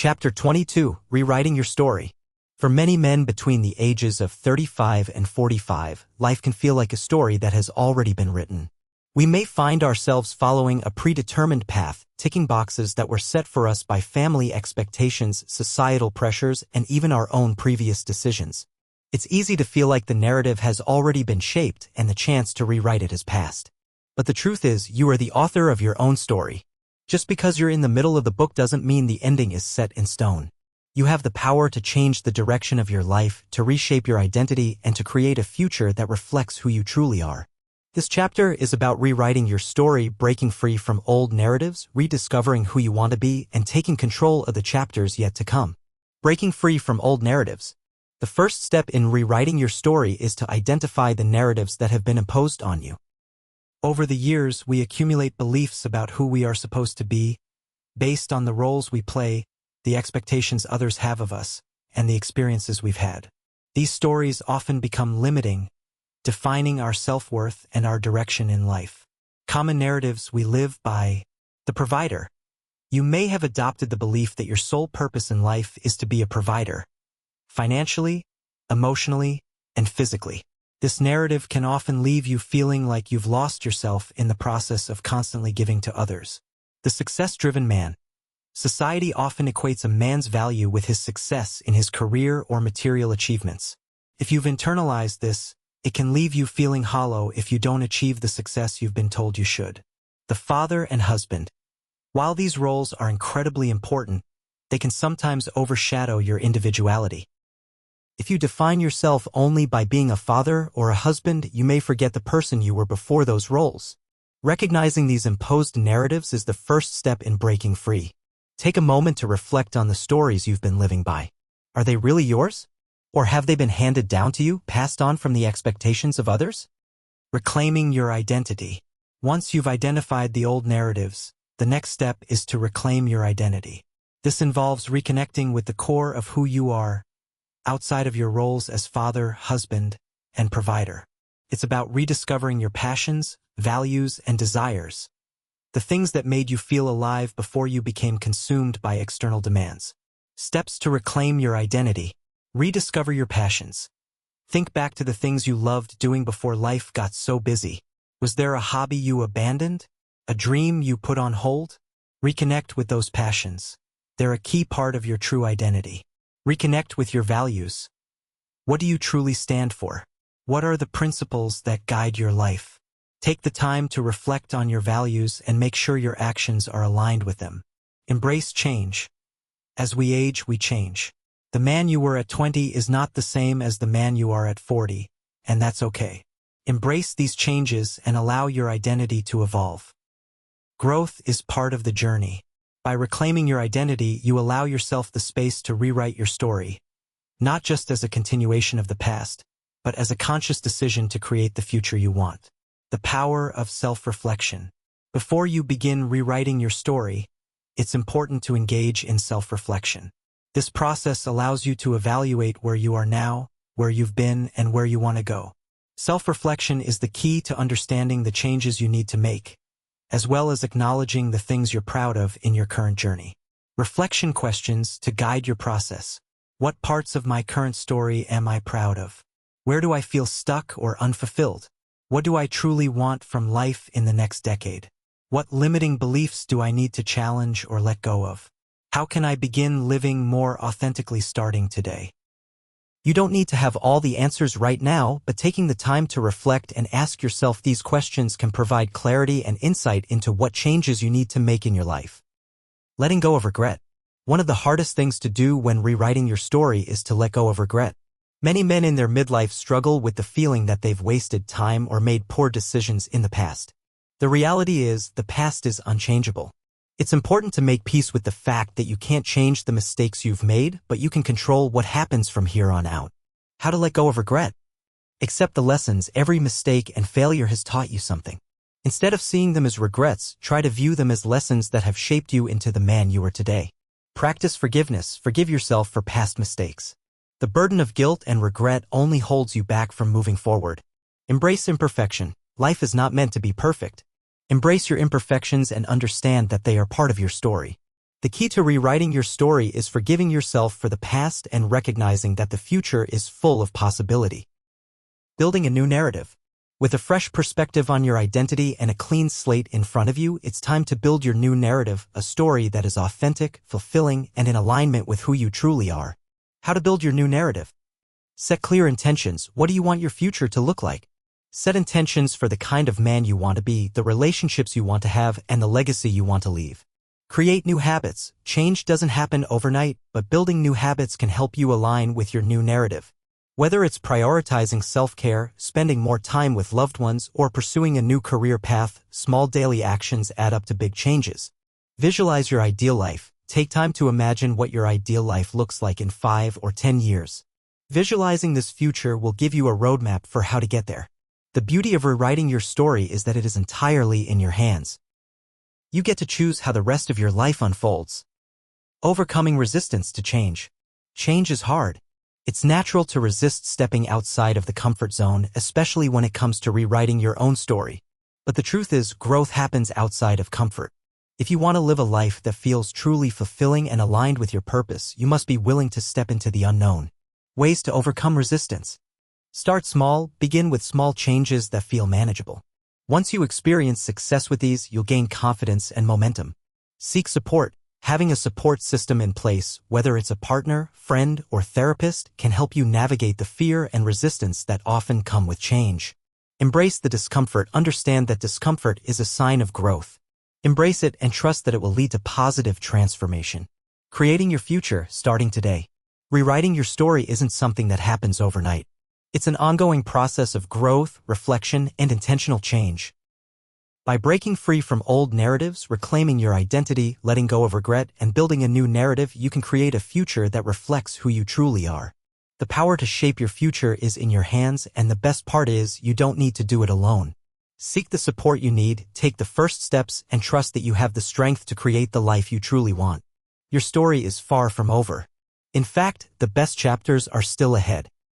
Chapter 22, Rewriting Your Story. For many men between the ages of 35 and 45, life can feel like a story that has already been written. We may find ourselves following a predetermined path, ticking boxes that were set for us by family expectations, societal pressures, and even our own previous decisions. It's easy to feel like the narrative has already been shaped and the chance to rewrite it has passed. But the truth is, you are the author of your own story. Just because you're in the middle of the book doesn't mean the ending is set in stone. You have the power to change the direction of your life, to reshape your identity, and to create a future that reflects who you truly are. This chapter is about rewriting your story, breaking free from old narratives, rediscovering who you want to be, and taking control of the chapters yet to come. Breaking free from old narratives. The first step in rewriting your story is to identify the narratives that have been imposed on you. Over the years, we accumulate beliefs about who we are supposed to be, based on the roles we play, the expectations others have of us, and the experiences we've had. These stories often become limiting, defining our self-worth and our direction in life. Common narratives we live by. The provider. You may have adopted the belief that your sole purpose in life is to be a provider, financially, emotionally, and physically. This narrative can often leave you feeling like you've lost yourself in the process of constantly giving to others. The success-driven man. Society often equates a man's value with his success in his career or material achievements. If you've internalized this, it can leave you feeling hollow if you don't achieve the success you've been told you should. The father and husband. While these roles are incredibly important, they can sometimes overshadow your individuality. If you define yourself only by being a father or a husband, you may forget the person you were before those roles. Recognizing these imposed narratives is the first step in breaking free. Take a moment to reflect on the stories you've been living by. Are they really yours? Or have they been handed down to you, passed on from the expectations of others? Reclaiming your identity. Once you've identified the old narratives, the next step is to reclaim your identity. This involves reconnecting with the core of who you are, outside of your roles as father, husband, and provider. It's about rediscovering your passions, values, and desires. The things that made you feel alive before you became consumed by external demands. Steps to reclaim your identity. Rediscover your passions. Think back to the things you loved doing before life got so busy. Was there a hobby you abandoned? A dream you put on hold? Reconnect with those passions. They're a key part of your true identity. Reconnect with your values. What do you truly stand for? What are the principles that guide your life? Take the time to reflect on your values and make sure your actions are aligned with them. Embrace change. As we age, we change. The man you were at 20 is not the same as the man you are at 40, and that's okay. Embrace these changes and allow your identity to evolve. Growth is part of the journey. By reclaiming your identity, you allow yourself the space to rewrite your story, not just as a continuation of the past, but as a conscious decision to create the future you want. The power of self-reflection. Before you begin rewriting your story, it's important to engage in self-reflection. This process allows you to evaluate where you are now, where you've been, and where you want to go. Self-reflection is the key to understanding the changes you need to make, as well as acknowledging the things you're proud of in your current journey. Reflection questions to guide your process. What parts of my current story am I proud of? Where do I feel stuck or unfulfilled? What do I truly want from life in the next decade? What limiting beliefs do I need to challenge or let go of? How can I begin living more authentically starting today? You don't need to have all the answers right now, but taking the time to reflect and ask yourself these questions can provide clarity and insight into what changes you need to make in your life. Letting go of regret. One of the hardest things to do when rewriting your story is to let go of regret. Many men in their midlife struggle with the feeling that they've wasted time or made poor decisions in the past. The reality is, the past is unchangeable. It's important to make peace with the fact that you can't change the mistakes you've made, but you can control what happens from here on out. How to let go of regret. Accept the lessons. Every mistake and failure has taught you something. Instead of seeing them as regrets, try to view them as lessons that have shaped you into the man you are today. Practice forgiveness. Forgive yourself for past mistakes. The burden of guilt and regret only holds you back from moving forward. Embrace imperfection. Life is not meant to be perfect. Embrace your imperfections and understand that they are part of your story. The key to rewriting your story is forgiving yourself for the past and recognizing that the future is full of possibility. Building a new narrative. With a fresh perspective on your identity and a clean slate in front of you, it's time to build your new narrative, a story that is authentic, fulfilling, and in alignment with who you truly are. How to build your new narrative. Set clear intentions. What do you want your future to look like? Set intentions for the kind of man you want to be, the relationships you want to have, and the legacy you want to leave. Create new habits. Change doesn't happen overnight, but building new habits can help you align with your new narrative. Whether it's prioritizing self-care, spending more time with loved ones, or pursuing a new career path, small daily actions add up to big changes. Visualize your ideal life. Take time to imagine what your ideal life looks like in 5 or 10 years. Visualizing this future will give you a roadmap for how to get there. The beauty of rewriting your story is that it is entirely in your hands. You get to choose how the rest of your life unfolds. Overcoming resistance to change. Change is hard. It's natural to resist stepping outside of the comfort zone, especially when it comes to rewriting your own story. But the truth is, growth happens outside of comfort. If you want to live a life that feels truly fulfilling and aligned with your purpose, you must be willing to step into the unknown. Ways to overcome resistance. Start small. Begin with small changes that feel manageable. Once you experience success with these, you'll gain confidence and momentum. Seek support. Having a support system in place, whether it's a partner, friend, or therapist, can help you navigate the fear and resistance that often come with change. Embrace the discomfort. Understand that discomfort is a sign of growth. Embrace it and trust that it will lead to positive transformation. Creating your future, starting today. Rewriting your story isn't something that happens overnight. It's an ongoing process of growth, reflection, and intentional change. By breaking free from old narratives, reclaiming your identity, letting go of regret, and building a new narrative, you can create a future that reflects who you truly are. The power to shape your future is in your hands, and the best part is, you don't need to do it alone. Seek the support you need, take the first steps, and trust that you have the strength to create the life you truly want. Your story is far from over. In fact, the best chapters are still ahead.